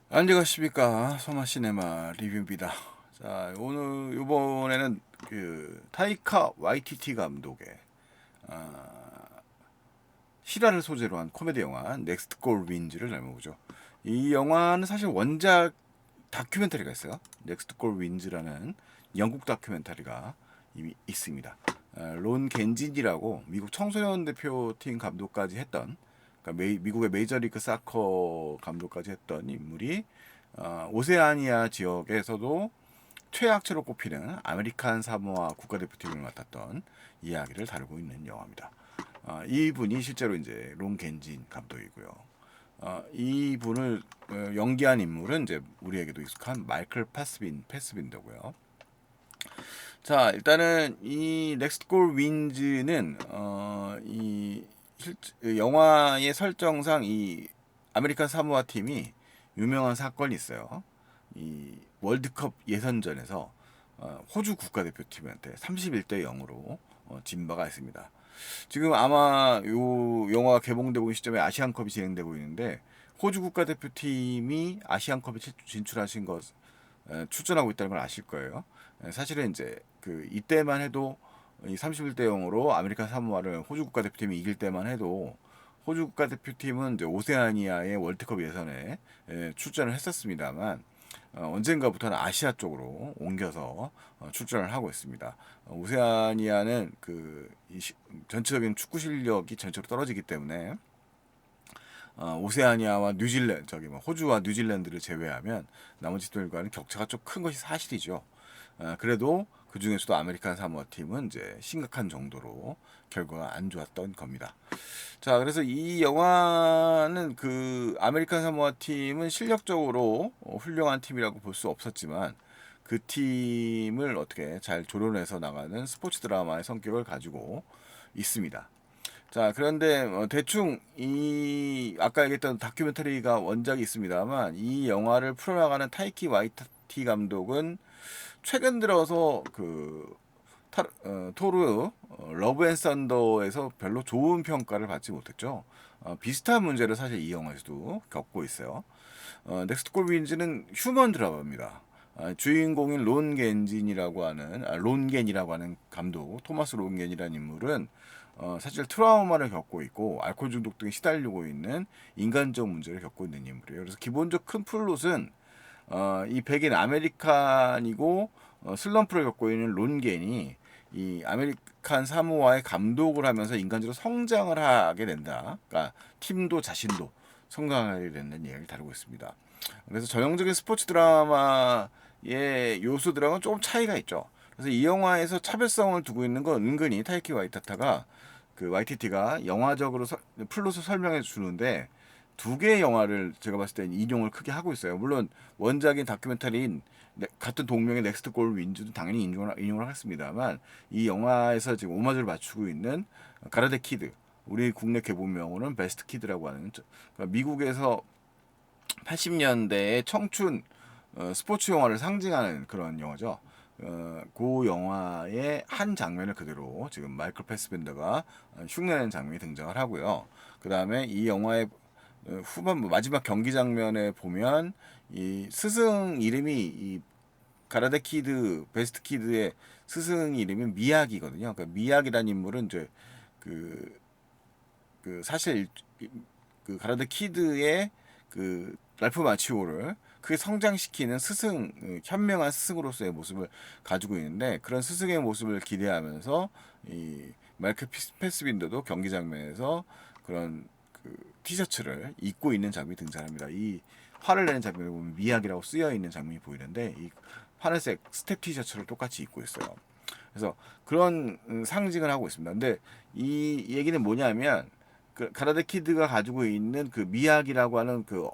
안녕하십니까, 소마시네마 리뷰입니다. 자, 오늘 이번에는 그 타이카 와이티티 감독의 실화를 소재로 한 코미디 영화 넥스트 골 윈즈를 알아보죠. 이 영화는 사실 원작 다큐멘터리가 있어요. 넥스트 골 윈즈라는 영국 다큐멘터리가 이미 있습니다. 론 겐진이라고 미국 청소년 대표팀 감독까지 했던, 그러니까 미국의 메이저리그 사커 감독까지 했던 인물이 오세아니아 지역에서도 최약체로 꼽히는 아메리칸 사모아 국가대표팀을 맡았던 이야기를 다루고 있는 영화입니다. 이분이 실제로 이제 론 겐진 감독이고요. 이분을 연기한 인물은 이제 우리에게도 익숙한 마이클 패스빈더고요. 자, 일단은 이 넥스트 골 윈즈는 이 영화의 설정상 이 아메리칸 사모아 팀이 유명한 사건이 있어요. 이 월드컵 예선전에서 호주 국가대표팀한테 31대 0으로 진 바가 있습니다. 지금 아마 요 영화가 개봉되고 있는 시점에 아시안컵이 진행되고 있는데 호주 국가대표팀이 아시안컵에 진출하신 것 출전하고 있다는 걸 아실 거예요. 사실은 이제 그 이때만 해도 이 31대 0으로 아메리칸 사모아를 호주 국가대표팀이 이길 때만 해도 호주 국가대표팀은 이제 오세아니아의 월드컵 예선에 출전을 했었습니다만 언젠가부터는 아시아 쪽으로 옮겨서 출전을 하고 있습니다. 오세아니아는 전체적인 축구 실력이 전체로 떨어지기 때문에 오세아니아와 뉴질랜드, 저기 뭐 호주와 뉴질랜드를 제외하면 나머지 팀들과는 격차가 좀 큰 것이 사실이죠. 그래도 그 중에서도 아메리칸 사모아 팀은 이제 심각한 정도로 결과가 안 좋았던 겁니다. 자, 그래서 이 영화는 그 아메리칸 사모아 팀은 실력적으로 훌륭한 팀이라고 볼 수 없었지만 그 팀을 어떻게 잘 조련해서 나가는 스포츠 드라마의 성격을 가지고 있습니다. 자, 그런데 대충 이 아까 얘기했던 다큐멘터리가 원작이 있습니다만 이 영화를 풀어나가는 타이키 와이티티 감독은 최근 들어서 토르 러브 앤 썬더에서 별로 좋은 평가를 받지 못했죠. 비슷한 문제를 사실 이 영화에서도 겪고 있어요. 넥스트 골 윈즈는 휴먼 드라마입니다. 주인공인 론겐이라고 하는 감독, 토마스 론겐이라는 인물은 사실 트라우마를 겪고 있고 알코올 중독 등에 시달리고 있는 인간적 문제를 겪고 있는 인물이에요. 그래서 기본적 큰 플롯은 이 백인 아메리칸이고 슬럼프를 겪고 있는 론겐이 이 아메리칸 사모아의 감독을 하면서 인간적으로 성장을 하게 된다. 그러니까 팀도 자신도 성장하게 되는 이야기를 다루고 있습니다. 그래서 전형적인 스포츠 드라마의 요소들하고는 조금 차이가 있죠. 그래서 이 영화에서 차별성을 두고 있는 건 은근히 타이키 와이타타가 그 YTT가 영화적으로 플롯을 설명해 주는데 두 개의 영화를 제가 봤을 때 인용을 크게 하고 있어요. 물론 원작인 다큐멘터리인 같은 동명의 넥스트 골 윈즈도 당연히 인용을 하겠습니다만 이 영화에서 지금 오마주를 맞추고 있는 가라데 키드, 우리 국내 개봉명으로는 베스트 키드라고 하는, 그러니까 미국에서 80년대의 청춘 스포츠 영화를 상징하는 그런 영화죠. 그 영화의 한 장면을 그대로 지금 마이클 패스벤더가 흉내낸 장면이 등장을 하고요. 그 다음에 이 영화의 마지막 경기 장면에 보면 이 스승 이름이 이 가라데 키드 베스트 키드의 스승 이름이 미야기거든요. 그러니까 미야기라는 인물은 이제 그, 사실 그 가라데 키드의 그 랄프 마치오를 그게 성장시키는 스승, 현명한 스승으로서의 모습을 가지고 있는데 그런 스승의 모습을 기대하면서 이 마이클 패스빈더도 경기 장면에서 그런 그 티셔츠를 입고 있는 장면이 등장합니다. 이 화를 내는 장면을 보면 미학이라고 쓰여 있는 장면이 보이는데 이 하늘색 스텝 티셔츠를 똑같이 입고 있어요. 그래서 그런 상징을 하고 있습니다. 근데 이 얘기는 뭐냐면 그 가라데 키드가 가지고 있는 그 미학이라고 하는 그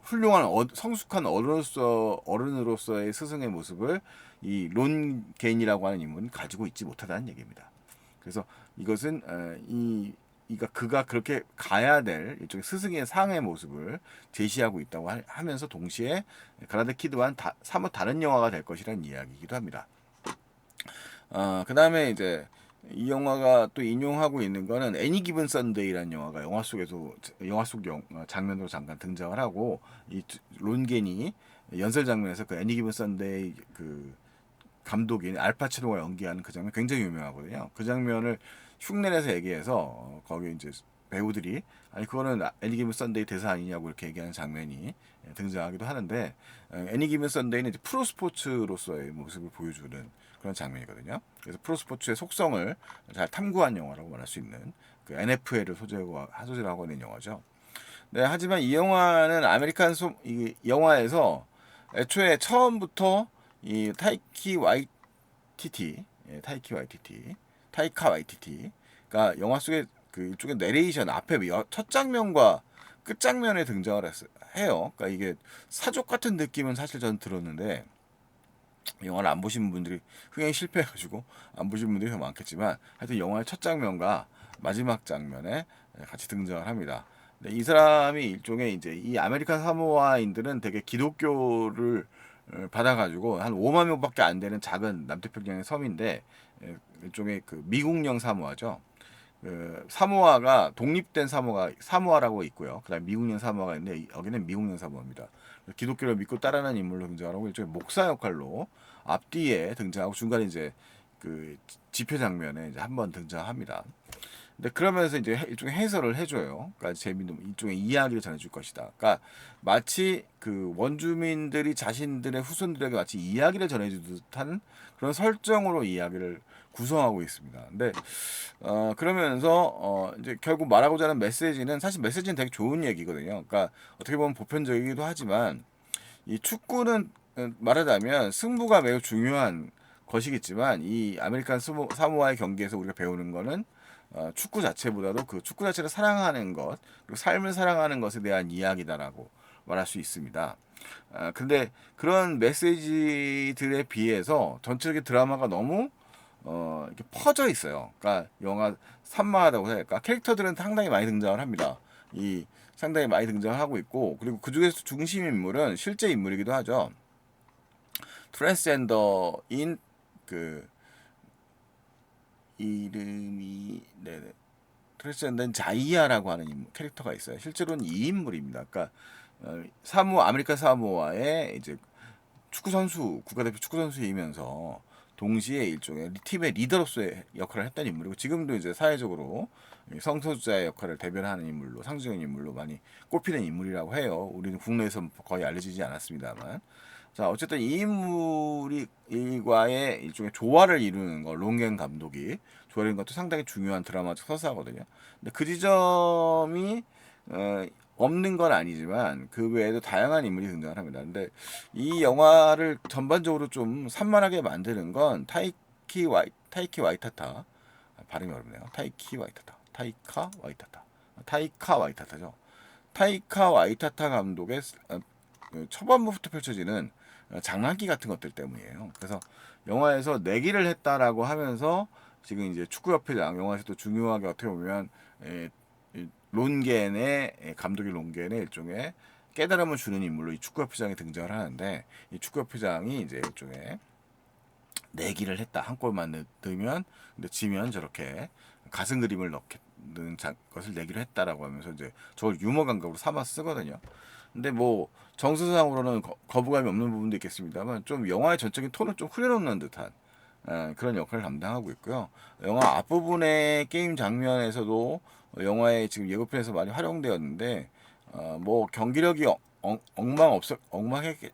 훌륭한 성숙한 어른으로서의 스승의 모습을 이 론겐이라고 하는 인물은 가지고 있지 못하다는 얘기입니다. 그래서 이것은 그가 그렇게 가야 될 일종의 스승의 상의 모습을 제시하고 있다고 하면서 동시에 가라데 키드와는 사뭇 다른 영화가 될 것이라는 이야기이기도 합니다. 그 다음에 이제 이 영화가 또 인용하고 있는 거는 애니 기븐 선데이라는 영화가 영화 속에서 영화 속 장면으로 잠깐 등장을 하고 이 론겐이 연설 장면에서 그 애니 기븐 선데이 그 감독인 알파치노가 연기하는 그 장면 굉장히 유명하거든요. 그 장면을 흉내내서 얘기해서 거기 이제 배우들이 아니 그거는 애니 기븐 선데이 대사 아니냐고 이렇게 얘기하는 장면이 등장하기도 하는데 애니 기븐 선데이는 이제 프로 스포츠로서의 모습을 보여주는 그런 장면이거든요. 그래서 프로 스포츠의 속성을 잘 탐구한 영화라고 말할 수 있는 그 NFL을 소재로 하고 있는 영화죠. 네, 하지만 이 영화는 이 영화에서 애초에 처음부터 이 타이카 와이티티가 영화 속에 그 일종의 내레이션 앞에 첫 장면과 끝 장면에 등장을 해요. 그러니까 이게 사족 같은 느낌은 사실 저는 들었는데 영화를 안 보신 분들이 흥행 실패해가지고 안 보신 분들이 더 많겠지만 하여튼 영화의 첫 장면과 마지막 장면에 같이 등장을 합니다. 근데 이 사람이 일종의 이제 이 아메리칸 사모아인들은 되게 기독교를 받아가지고 한 5만 명밖에 안 되는 작은 남태평양의 섬인데 일종의 그 미국령 사모아죠. 그 사모아가 독립된 사모아라고 있고요. 그다음 미국령 사모아가 있는데 여기는 미국령 사모아입니다. 기독교를 믿고 따르는 인물로 등장하고 일종의 목사 역할로 앞뒤에 등장하고 중간에 이제 그 집회 장면에 이제 한번 등장합니다. 근데 그러면서 이제 일종의 해설을 해줘요. 그러니까 재밌는 일종의 이야기를 전해줄 것이다. 그러니까 마치 그 원주민들이 자신들의 후손들에게 마치 이야기를 전해주듯한 그런 설정으로 이야기를 구성하고 있습니다. 근데 그러면서 이제 결국 말하고자 하는 메시지는 사실 메시지는 되게 좋은 얘기거든요. 그러니까 어떻게 보면 보편적이기도 하지만 이 축구는 말하자면 승부가 매우 중요한 것이겠지만 이 아메리칸 사모아의 경기에서 우리가 배우는 거는 축구 자체보다도 그 축구 자체를 사랑하는 것 그리고 삶을 사랑하는 것에 대한 이야기다라고 말할 수 있습니다. 근데 그런 메시지들에 비해서 전체적인 드라마가 너무 이렇게 퍼져 있어요. 그러니까 영화 산만하다고 해야 할까? 캐릭터들은 상당히 많이 등장을 합니다. 이 상당히 많이 등장하고 있고 그리고 그 중에서 중심 인물은 실제 인물이기도 하죠. 트랜스젠더인 그 이름이 네네 트랜스젠더인 자이아라고 하는 캐릭터가 있어요. 실제로는 이 인물입니다. 그러니까 아메리카 사모아의 이제 축구 선수 국가대표 축구 선수이면서 동시에 일종의 팀의 리더로서의 역할을 했던 인물이고 지금도 이제 사회적으로 성소수자의 역할을 대변하는 인물로 상징적인 인물로 많이 꼽히는 인물이라고 해요. 우리는 국내에서 거의 알려지지 않았습니다만 자 어쨌든 이 인물이 일과의 일종의 조화를 이루는 거 롱겐 감독이 조화를 이루는 것도 상당히 중요한 드라마적 서사거든요. 근데 그 지점이 없는 건 아니지만 그 외에도 다양한 인물이 등장을 합니다. 근데 이 영화를 전반적으로 좀 산만하게 만드는 건 타이키 와이타타 발음이 어렵네요. 타이카 와이타타죠. 타이카 와이타타 감독의 초반부터 펼쳐지는 장난기 같은 것들 때문이에요. 그래서 영화에서 내기를 했다라고 하면서 지금 이제 축구협회장 영화에서도 중요하게 어떻게 보면 감독이 론겐의 일종의 깨달음을 주는 인물로 이 축구협회장이 등장을 하는데 이 축구협회장이 이제 일종의 내기를 했다 한 골만 넣으면 근데 지면 저렇게 가슴 그림을 넣는 것을 내기를 했다라고 하면서 이제 저걸 유머 감각으로 삼아 쓰거든요. 근데 뭐 정서상으로는 거부감이 없는 부분도 있겠습니다만 좀 영화의 전적인 톤을 좀 흐려놓는 듯한 그런 역할을 담당하고 있고요. 영화 앞부분의 게임 장면에서도 영화의 지금 예고편에서 많이 활용되었는데 뭐 경기력이 엉망이긴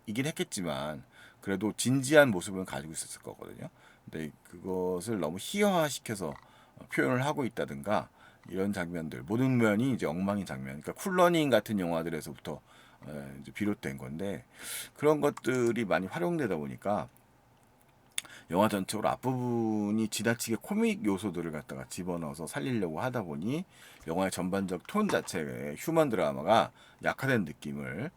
했겠지만 그래도 진지한 모습을 가지고 있었을 거거든요. 근데 그것을 너무 희화화시켜서 표현을 하고 있다든가 이런 장면들 모든 면이 이제 엉망인 장면. 그러니까 쿨러닝 같은 영화들에서부터 이제 비롯된 건데 그런 것들이 많이 활용되다 보니까 영화 전체로 앞부분이 지나치게 코믹 요소들을 갖다가 집어넣어서 살리려고 하다 보니 영화의 전반적 톤 자체의 휴먼 드라마가 약화된 느낌을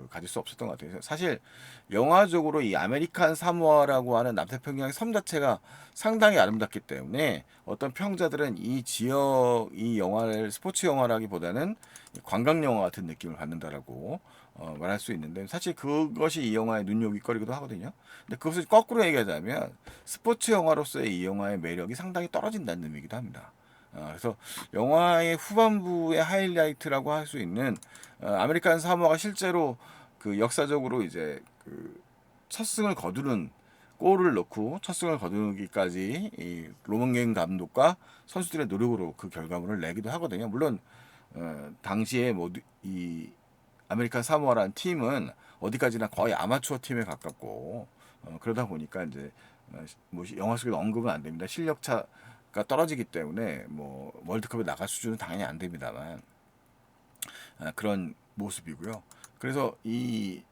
가질 수 없었던 것 같아요. 사실 영화적으로 이 아메리칸 사모아라고 하는 남태평양의 섬 자체가 상당히 아름답기 때문에 어떤 평자들은 이 지역 이 영화를 스포츠 영화라기보다는 관광 영화 같은 느낌을 받는다라고 말할 수 있는데, 사실 그것이 이 영화의 눈요깃거리기도 하거든요. 근데 그것을 거꾸로 얘기하자면 스포츠 영화로서의 이 영화의 매력이 상당히 떨어진다는 의미이기도 합니다. 그래서 영화의 후반부의 하이라이트라고 할 수 있는 아메리칸 사모아가 실제로 그 역사적으로 이제 그 첫 승을 거두는 골을 넣고 첫 승을 거두기까지 이 로먼겐 감독과 선수들의 노력으로 그 결과물을 내기도 하거든요. 물론 당시에 뭐 이 아메리칸 사모아라는 팀은 어디까지나 거의 아마추어 팀에 가깝고 그러다 보니까 이제 뭐 영화 속에 언급은 안 됩니다. 실력 차가 떨어지기 때문에 뭐 월드컵에 나갈 수준은 당연히 안 됩니다만 그런 모습이고요. 그래서 이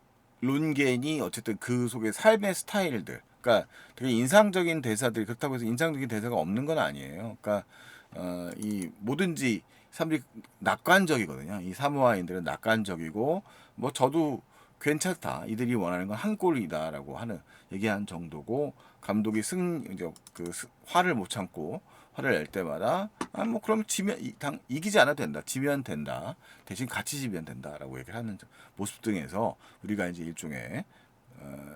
론겐이 어쨌든 그 속의 삶의 스타일들, 그러니까 되게 인상적인 대사들이, 그렇다고 해서 인상적인 대사가 없는 건 아니에요. 그러니까 이 뭐든지 사람들이 낙관적이거든요. 이 사모아인들은 낙관적이고 뭐 저도 괜찮다. 이들이 원하는 건 한 골이다라고 하는 얘기한 정도고, 감독이 이제 화를 못 참고 화를 낼 때마다 뭐 그럼 지면 이기지 않아도 된다. 지면 된다. 대신 같이 지면 된다라고 얘기를 하는 모습 등에서 우리가 이제 일종의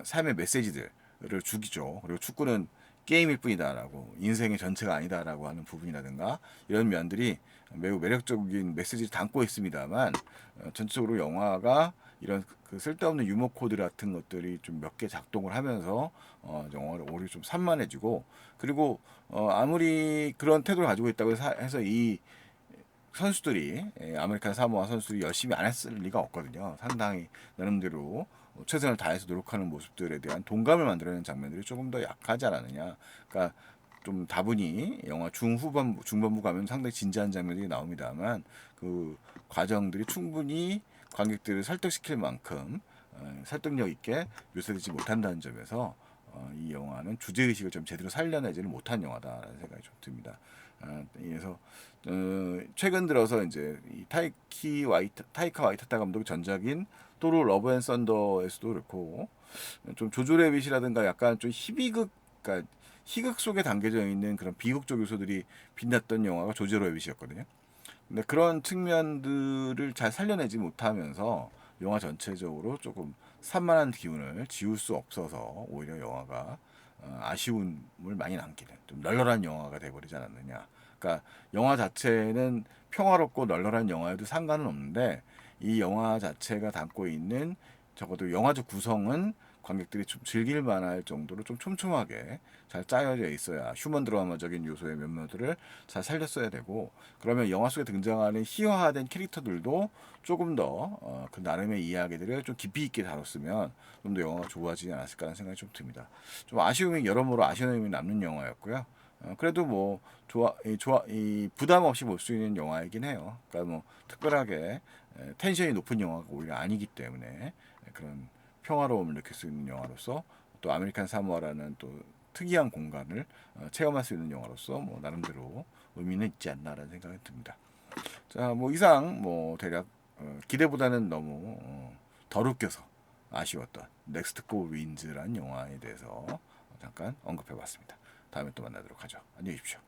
삶의 메시지들을 주기죠. 그리고 축구는 게임일 뿐이다라고, 인생의 전체가 아니다라고 하는 부분이라든가 이런 면들이 매우 매력적인 메시지를 담고 있습니다만, 전체적으로 영화가 이런 그 쓸데없는 유머 코드 같은 것들이 좀 몇 개 작동을 하면서 영화를 오히려 좀 산만해지고, 그리고 아무리 그런 태도를 가지고 있다고 해서 이 선수들이 아메리칸 사모아 선수들이 열심히 안 했을 리가 없거든요. 상당히 나름대로 최선을 다해서 노력하는 모습들에 대한 동감을 만들어내는 장면들이 조금 더 약하지 않았느냐. 그러니까 좀 다분히 영화 중반부 가면 상당히 진지한 장면들이 나옵니다만, 그 과정들이 충분히 관객들을 설득시킬 만큼 설득력 있게 묘사되지 못한다는 점에서 이 영화는 주제의식을 좀 제대로 살려내지는 못한 영화다라는 생각이 좀 듭니다. 그래서 최근 들어서 이제 이 타이카 와이타타 감독의 전작인 또르 러브 앤 썬더에서도 그렇고, 좀 조조 레빗이라든가 약간 좀 그러니까 희극 속에 담겨져 있는 그런 비극적 요소들이 빛났던 영화가 조조 레빗이었거든요. 근데 그런 측면들을 잘 살려내지 못하면서 영화 전체적으로 조금 산만한 기운을 지울 수 없어서 오히려 영화가 아쉬움을 많이 남기는 좀 널널한 영화가 돼버리지 않았느냐. 그러니까 영화 자체는 평화롭고 널널한 영화여도 상관은 없는데, 이 영화 자체가 담고 있는 적어도 영화적 구성은 관객들이 좀 즐길 만할 정도로 좀 촘촘하게 잘 짜여져 있어야 휴먼 드라마적인 요소의 면모들을 잘 살렸어야 되고, 그러면 영화 속에 등장하는 희화화된 캐릭터들도 조금 더 그 나름의 이야기들을 좀 깊이 있게 다뤘으면 좀 더 영화가 좋아지지 않았을까 하는 생각이 좀 듭니다. 좀 아쉬움이 여러모로 아쉬움이 남는 영화였고요. 그래도 뭐 이 부담 없이 볼 수 있는 영화이긴 해요. 그러니까 뭐 특별하게 텐션이 높은 영화가 오히려 아니기 때문에 그런 평화로움을 느낄 수 있는 영화로서, 또 아메리칸 사모아라는 또 특이한 공간을 체험할 수 있는 영화로서 뭐 나름대로 의미는 있지 않나라는 생각이 듭니다. 자, 뭐 이상 뭐 대략 기대보다는 너무 덜 웃겨서 아쉬웠던 넥스트 고 윈즈라는 영화에 대해서 잠깐 언급해봤습니다. 다음에 또 만나도록 하죠. 안녕히 계십시오.